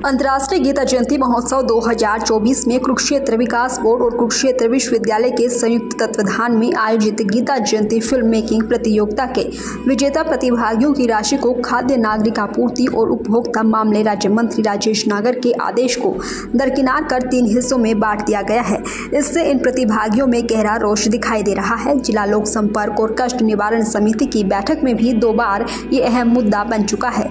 अंतर्राष्ट्रीय गीता जयंती महोत्सव 2024 में कुरुक्षेत्र विकास बोर्ड और कुरुक्षेत्र विश्वविद्यालय के संयुक्त तत्वाधान में आयोजित गीता जयंती फिल्म मेकिंग प्रतियोगिता के विजेता प्रतिभागियों की राशि को खाद्य नागरिक आपूर्ति और उपभोक्ता मामले राज्य मंत्री राजेश नागर के आदेश को दरकिनार कर 3 हिस्सों में बांट दिया गया है। इससे इन प्रतिभागियों में गहरा रोष दिखाई दे रहा है। जिला लोक संपर्क और कष्ट निवारण समिति की बैठक में भी 2 बार ये अहम मुद्दा बन चुका है।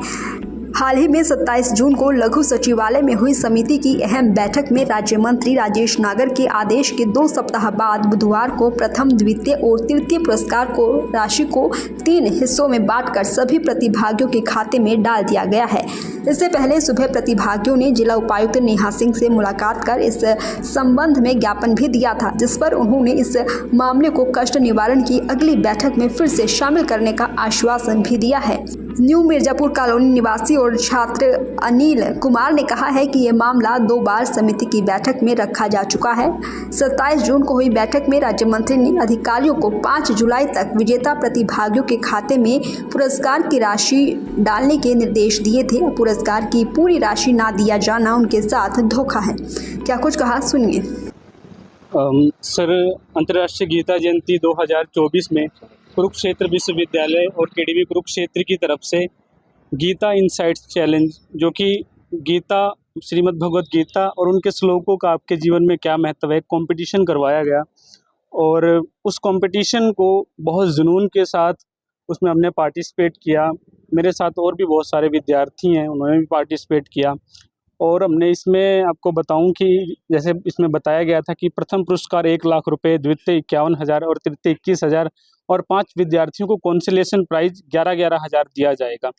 हाल ही में 27 जून को लघु सचिवालय में हुई समिति की अहम बैठक में राज्य मंत्री राजेश नागर के आदेश के 2 सप्ताह बाद बुधवार को प्रथम, द्वितीय और तृतीय पुरस्कार को राशि को 3 हिस्सों में बांटकर सभी प्रतिभागियों के खाते में डाल दिया गया है। इससे पहले सुबह प्रतिभागियों ने जिला उपायुक्त नेहा सिंह से मुलाकात कर इस संबंध में ज्ञापन भी दिया था, जिस पर उन्होंने इस मामले को कष्ट निवारण की अगली बैठक में फिर से शामिल करने का आश्वासन भी दिया है। न्यू मिर्जापुर कॉलोनी निवासी और छात्र अनिल कुमार ने कहा है कि ये मामला 2 बार समिति की बैठक में रखा जा चुका है। 27 जून को हुई बैठक में राज्य मंत्री ने अधिकारियों को 5 जुलाई तक विजेता प्रतिभागियों के खाते में पुरस्कार की राशि डालने के निर्देश दिए थे। पुरस्कार की पूरी राशि ना दिया जाना उनके साथ धोखा है। क्या कुछ कहा, सुनिए। सर, अंतर्राष्ट्रीय गीता जयंती 2024 में कुरुक्षेत्र विश्वविद्यालय और केडीवी कुरुक्षेत्र की तरफ से गीता इनसाइट्स चैलेंज, जो कि गीता, श्रीमद् भगवत गीता और उनके श्लोकों का आपके जीवन में क्या महत्व है, कंपटीशन करवाया गया। और उस कंपटीशन को बहुत जुनून के साथ उसमें हमने पार्टिसिपेट किया। मेरे साथ और भी बहुत सारे विद्यार्थी हैं, उन्होंने भी पार्टिसिपेट किया। और हमने इसमें आपको बताऊं कि जैसे इसमें बताया गया था कि प्रथम पुरस्कार 1 लाख रुपए, द्वितीय 51,000 और तृतीय 21,000 और 5 विद्यार्थियों को कॉन्सोलेशन प्राइज 11-11 हज़ार दिया जाएगा।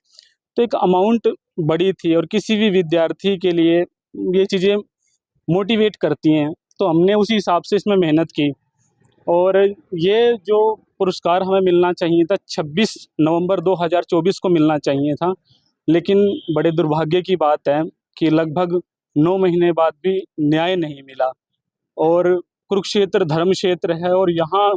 तो एक अमाउंट बड़ी थी और किसी भी विद्यार्थी के लिए ये चीज़ें मोटिवेट करती हैं। तो हमने उसी हिसाब से इसमें मेहनत की और ये जो पुरस्कार हमें मिलना चाहिए था 26 नवंबर 2024 को मिलना चाहिए था, लेकिन बड़े दुर्भाग्य की बात है कि लगभग 9 महीने बाद भी न्याय नहीं मिला। और कुरुक्षेत्र धर्म क्षेत्र है और यहाँ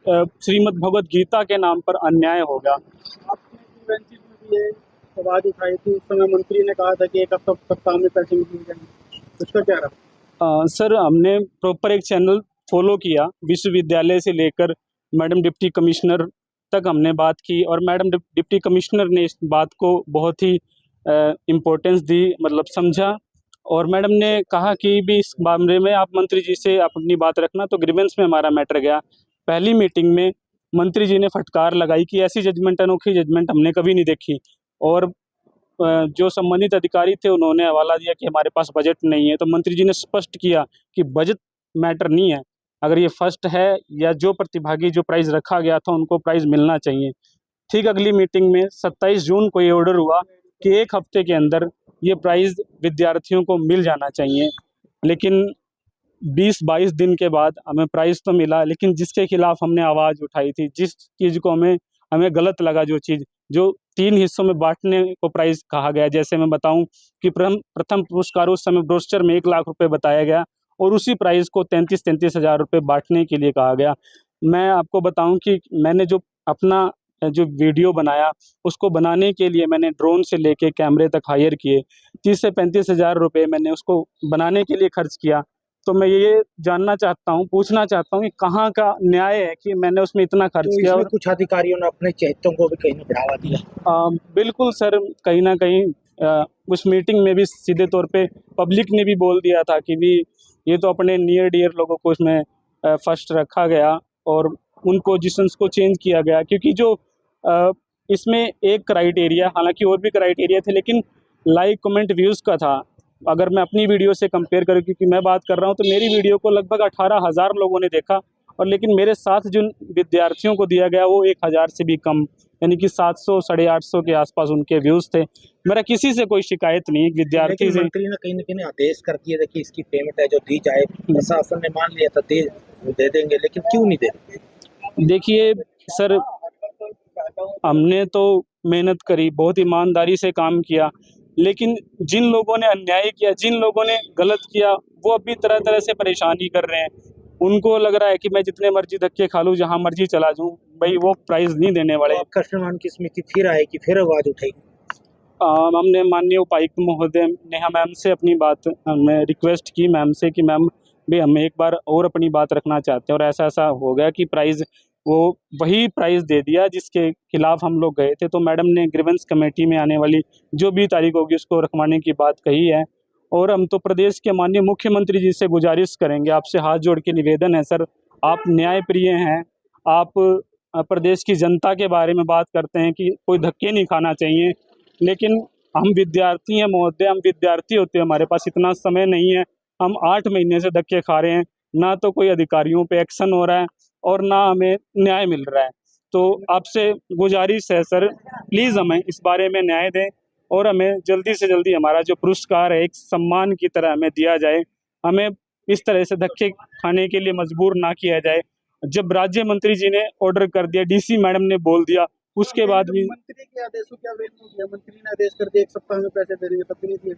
श्रीमद् भगवत गीता के नाम पर अन्याय हो गया। आपने में भी ये आवाज़ उठाई थी, उस समय मंत्री ने कहा था कि 1 सप्ताह में पैसे मिल जाएंगे, उसका क्या रहा? सर, हमने प्रॉपर एक चैनल फॉलो किया। विश्वविद्यालय से लेकर मैडम डिप्टी कमिश्नर तक हमने बात की और मैडम डिप्टी कमिश्नर ने इस बात को बहुत ही इम्पोर्टेंस दी, मतलब समझा। और मैडम ने कहा कि भी इस मामले में आप मंत्री जी से आप अपनी बात रखना। तो ग्रीवेंस में हमारा मैटर गया। पहली मीटिंग में मंत्री जी ने फटकार लगाई कि ऐसी जजमेंट, अनोखी जजमेंट हमने कभी नहीं देखी। और जो संबंधित अधिकारी थे उन्होंने हवाला दिया कि हमारे पास बजट नहीं है। तो मंत्री जी ने स्पष्ट किया कि बजट मैटर नहीं है, अगर ये फर्स्ट है या जो प्रतिभागी जो प्राइज़ रखा गया था उनको प्राइज़ मिलना चाहिए। ठीक अगली मीटिंग में 27 जून को ये ऑर्डर हुआ कि 1 हफ्ते के अंदर ये प्राइज़ विद्यार्थियों को मिल जाना चाहिए। लेकिन 20-22 दिन के बाद हमें प्राइज़ तो मिला, लेकिन जिसके खिलाफ हमने आवाज़ उठाई थी, जिस चीज़ को हमें गलत लगा, जो 3 हिस्सों में बांटने को प्राइज़ कहा गया। जैसे मैं बताऊं कि प्रथम पुरस्कार उस समय ब्रोशर में 1 लाख रुपए बताया गया और उसी प्राइज़ को 33-33 हज़ार रुपये बांटने के लिए कहा गया। मैं आपको बताऊं कि मैंने जो अपना जो वीडियो बनाया, उसको बनाने के लिए मैंने ड्रोन से लेके कैमरे तक हायर किए। 30 से 35 हज़ार रुपये मैंने उसको बनाने के लिए खर्च किया। तो मैं ये जानना चाहता हूँ, पूछना चाहता हूँ कि कहाँ का न्याय है कि मैंने उसमें इतना खर्च किया। और कुछ अधिकारियों ने अपने चहेतों को भी कहीं न बढ़ावा दिया। बिल्कुल सर, कहीं ना कहीं उस मीटिंग में भी सीधे तौर पे पब्लिक ने भी बोल दिया था कि भी ये तो अपने नियर डियर लोगों को इसमें फर्स्ट रखा गया और उन पोजीशंस को चेंज किया गया। क्योंकि जो इसमें एक क्राइटेरिया, हालांकि और भी क्राइटेरिया थे, लेकिन लाइक कमेंट व्यूज़ का था। अगर मैं अपनी वीडियो से कंपेयर करूं, क्योंकि मैं बात कर रहा हूं, तो मेरी वीडियो को लगभग 18,000 लोगों ने देखा और लेकिन मेरे साथ जिन विद्यार्थियों को दिया गया वो 1,000 से भी कम, यानी कि 700 साढ़े 800 के आसपास उनके व्यूज़ थे। मेरा किसी से कोई शिकायत नहीं, विद्यार्थी से। मंत्री ने कहीं न कहीं आदेश कर दिए थे कि इसकी पेमेंट है जो दी जाए, प्रशासन ने मान लिया था दे देंगे, लेकिन क्यों नहीं दे? देखिए सर, हमने तो मेहनत करी, बहुत ईमानदारी से काम किया, लेकिन जिन लोगों ने अन्याय किया, जिन लोगों ने गलत किया, वो अभी तरह तरह से परेशानी कर रहे हैं। उनको लग रहा है कि मैं जितने मर्जी धक्के खा लूँ, जहाँ मर्जी चला जाऊँ, भाई वो प्राइज़ नहीं देने वाले। कृष्णमान की समिति फिर आएगी, फिर आवाज़ उठेगी। हमने माननीय उपायुक्त महोदय नेहा मैम से अपनी बात हमने रिक्वेस्ट की मैम से कि मैम भी हम एक बार और अपनी बात रखना चाहते हैं, और ऐसा हो गया कि प्राइज़ वो वही प्राइज़ दे दिया जिसके खिलाफ हम लोग गए थे। तो मैडम ने ग्रीवेंस कमेटी में आने वाली जो भी तारीख होगी उसको रखवाने की बात कही है। और हम तो प्रदेश के माननीय मुख्यमंत्री जी से गुजारिश करेंगे, आपसे हाथ जोड़ के निवेदन है सर, आप न्यायप्रिय हैं, आप प्रदेश की जनता के बारे में बात करते हैं कि कोई धक्के नहीं खाना चाहिए, लेकिन हम विद्यार्थी हैं महोदय, हम विद्यार्थी होते हैं, हमारे पास इतना समय नहीं है। हम 8 महीने से धक्के खा रहे हैं, ना तो कोई अधिकारियों पे एक्शन हो रहा है और ना हमें न्याय मिल रहा है। तो आपसे गुजारिश है सर, प्लीज़ हमें इस बारे में न्याय दें और हमें जल्दी से जल्दी हमारा जो पुरस्कार है एक सम्मान की तरह हमें दिया जाए। हमें इस तरह से धक्के खाने के लिए मजबूर ना किया जाए। जब राज्य मंत्री जी ने ऑर्डर कर दिया, डीसी मैडम ने बोल दिया, उसके बाद भी मंत्री के आदेशों क्या वैल्यू दिया? मंत्री ने आदेश कर दिया 1 सप्ताह में पैसे देंगे, तब भी नहीं दिए।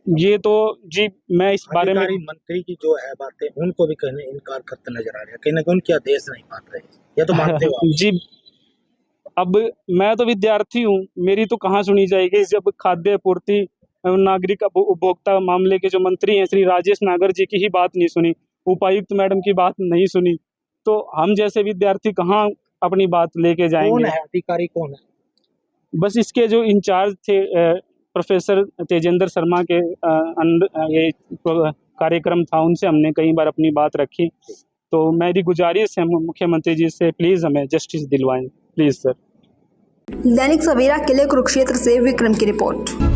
ये तो जी मैं इस बारे में अधिकारी मंत्री की जो है बातें उनको भी कहने इनकार करते नजर आ रहे हैं, कहीं ना कहीं उनके आदेश नहीं मान रहे, ये तो मानते हो आप? जी अब मैं तो विद्यार्थी हूँ, मेरी तो कहाँ सुनी जाएगी जब खाद्य पूर्ति एवं नागरिक उपभोक्ता मामले के जो मंत्री हैं श्री राजेश नागर जी की ही बात नहीं सुनी, उपायुक्त मैडम की बात नहीं सुनी, तो हम जैसे विद्यार्थी कहाँ अपनी बात लेके कौन जाएंगे? है अधिकारी, कौन है? बस इसके जो इंचार्ज थे प्रोफेसर तेजेंद्र शर्मा के ये कार्यक्रम था, उनसे हमने कई बार अपनी बात रखी। तो मेरी गुजारिश है मुख्यमंत्री जी से, प्लीज़ हमें justice दिलवाएं, please sir. Dainik Savera के लिए कुरुक्षेत्र से विक्रम की रिपोर्ट।